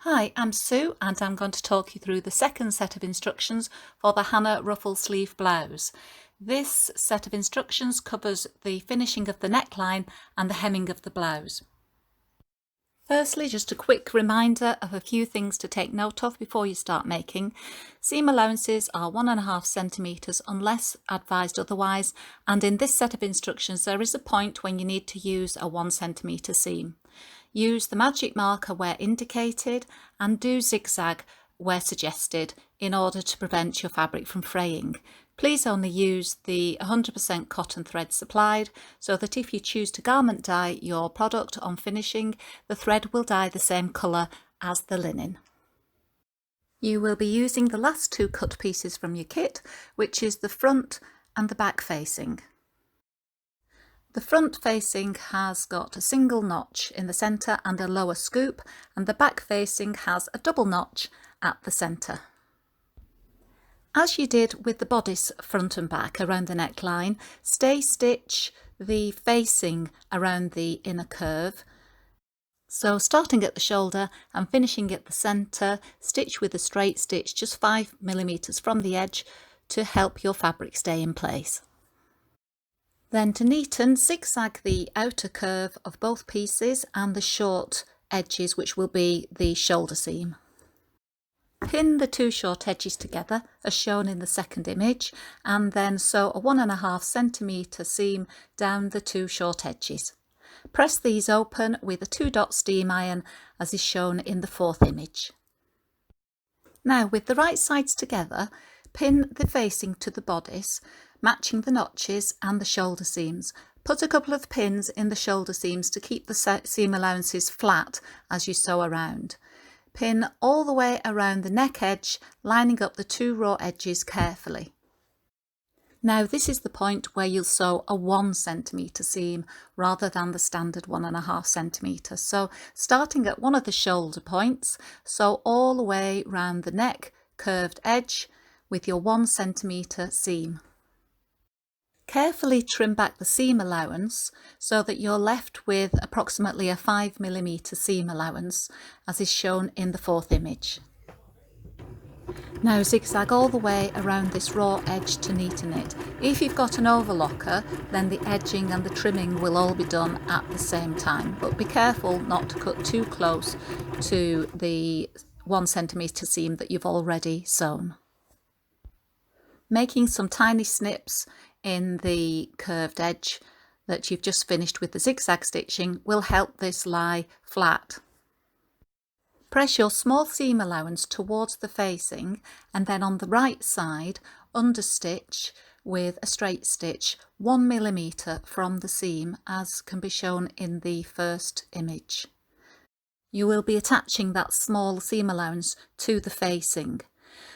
Hi, I'm Sue and I'm going to talk you through the second set of instructions for the Hannah ruffle sleeve blouse. This set of instructions covers the finishing of the neckline and the hemming of the blouse. Firstly, just a quick reminder of a few things to take note of before you start making. Seam allowances are 1.5 centimetres unless advised otherwise, and in this set of instructions there is a point when you need to use a 1 centimetre seam. Use the magic marker where indicated and do zigzag where suggested in order to prevent your fabric from fraying. Please only use the 100% cotton thread supplied so that if you choose to garment dye your product on finishing, the thread will dye the same colour as the linen. You will be using the last two cut pieces from your kit, which is the front and the back facing. The front facing has got a single notch in the centre and a lower scoop, and the back facing has a double notch at the centre. As you did with the bodice front and back around the neckline, stay stitch the facing around the inner curve. So starting at the shoulder and finishing at the centre, stitch with a straight stitch just 5mm from the edge to help your fabric stay in place. Then to neaten, zigzag the outer curve of both pieces and the short edges, which will be the shoulder seam. Pin the two short edges together as shown in the second image, and then sew a 1.5 centimetre seam down the two short edges. Press these open with a 2-dot steam iron as is shown in the fourth image. Now with the right sides together, pin the facing to the bodice, matching the notches and the shoulder seams. Put a couple of pins in the shoulder seams to keep the seam allowances flat as you sew around. Pin all the way around the neck edge, lining up the two raw edges carefully. Now this is the point where you'll sew a 1 centimetre seam rather than the standard 1.5 centimetre. So starting at one of the shoulder points, sew all the way round the neck curved edge with your 1 centimetre seam. Carefully trim back the seam allowance so that you're left with approximately a 5mm seam allowance, as is shown in the fourth image. Now zigzag all the way around this raw edge to neaten it. If you've got an overlocker, then the edging and the trimming will all be done at the same time, but be careful not to cut too close to the 1 centimetre seam that you've already sewn. Making some tiny snips in the curved edge that you've just finished with the zigzag stitching will help this lie flat. Press your small seam allowance towards the facing and then on the right side understitch with a straight stitch 1mm from the seam, as can be shown in the first image. You will be attaching that small seam allowance to the facing,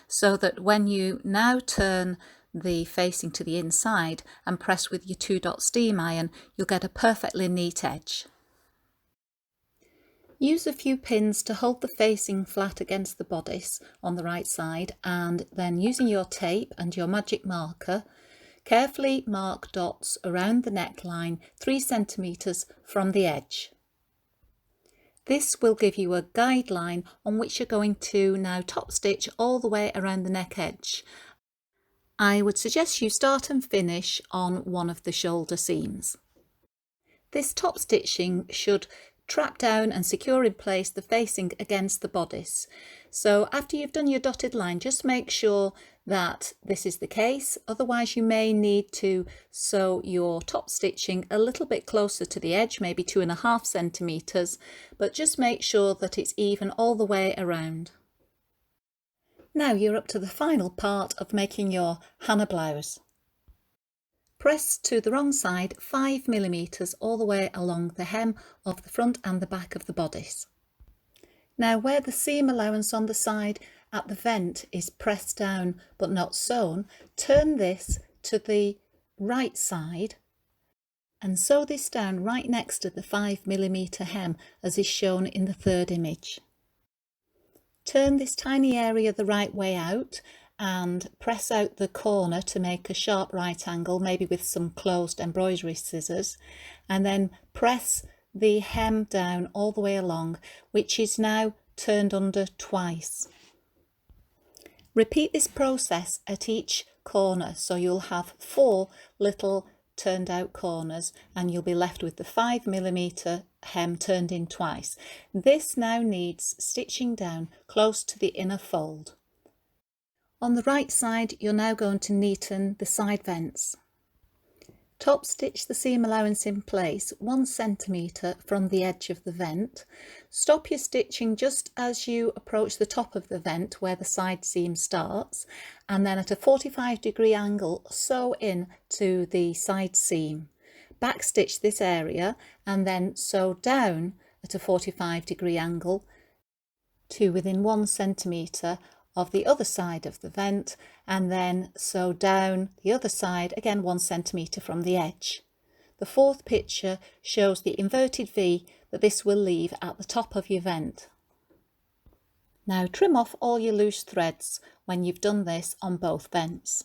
so that when you now turn the facing to the inside and press with your 2-dot steam iron, you'll get a perfectly neat edge. Use a few pins to hold the facing flat against the bodice on the right side, and then using your tape and your magic marker, carefully mark dots around the neckline 3 centimetres from the edge. This will give you a guideline on which you're going to now top stitch all the way around the neck edge. I would suggest you start and finish on one of the shoulder seams. This top stitching should trap down and secure in place the facing against the bodice. So after you've done your dotted line, just make sure that this is the case, otherwise you may need to sew your top stitching a little bit closer to the edge, maybe 2.5 centimetres, but just make sure that it's even all the way around. Now you're up to the final part of making your Hannah blouse. Press to the wrong side 5mm all the way along the hem of the front and the back of the bodice. Now where the seam allowance on the side at the vent is pressed down but not sewn, turn this to the right side and sew this down right next to the 5mm hem as is shown in the third image. Turn this tiny area the right way out and press out the corner to make a sharp right angle, maybe with some closed embroidery scissors, and then press the hem down all the way along, which is now turned under twice. Repeat this process at each corner, so you'll have 4 little turned out corners and you'll be left with the 5mm hem turned in twice. This now needs stitching down close to the inner fold. On the right side, you're now going to neaten the side vents. Top stitch the seam allowance in place 1 centimetre from the edge of the vent. Stop your stitching just as you approach the top of the vent where the side seam starts, and then at a 45-degree angle sew in to the side seam. Back stitch this area and then sew down at a 45-degree angle to within 1 centimetre of the other side of the vent, and then sew down the other side again 1 centimetre from the edge. The fourth picture shows the inverted V that this will leave at the top of your vent. Now trim off all your loose threads when you've done this on both vents.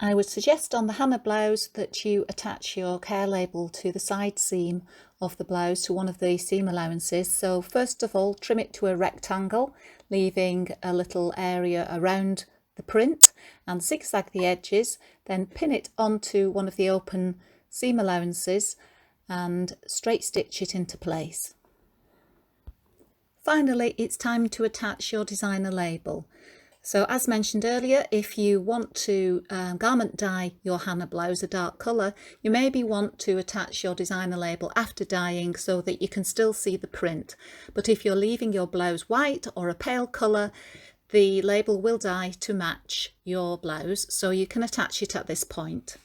I would suggest on the Hannah blouse that you attach your care label to the side seam of the blouse to one of the seam allowances. So first of all, trim it to a rectangle, leaving a little area around the print, and zigzag the edges, then pin it onto one of the open seam allowances and straight stitch it into place. Finally, it's time to attach your designer label. So as mentioned earlier, if you want to garment dye your Hannah blouse a dark colour, you maybe want to attach your designer label after dyeing so that you can still see the print. But if you're leaving your blouse white or a pale colour, the label will dye to match your blouse, so you can attach it at this point.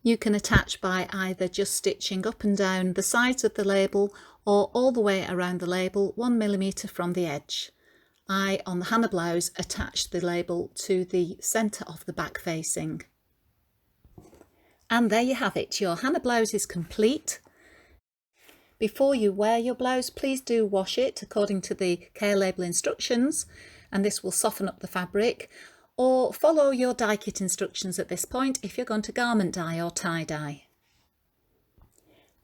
You can attach by either just stitching up and down the sides of the label or all the way around the label 1mm from the edge. I, on the Hannah blouse, attached the label to the centre of the back facing. And there you have it, your Hannah blouse is complete. Before you wear your blouse, please do wash it according to the care label instructions, and this will soften up the fabric, or follow your dye kit instructions at this point if you're going to garment dye or tie dye.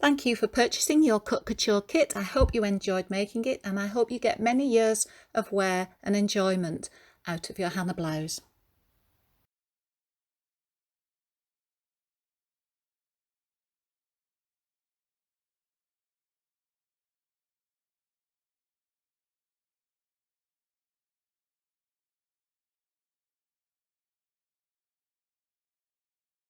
Thank you for purchasing your Cut Couture kit. I hope you enjoyed making it, and I hope you get many years of wear and enjoyment out of your Hannah blouse.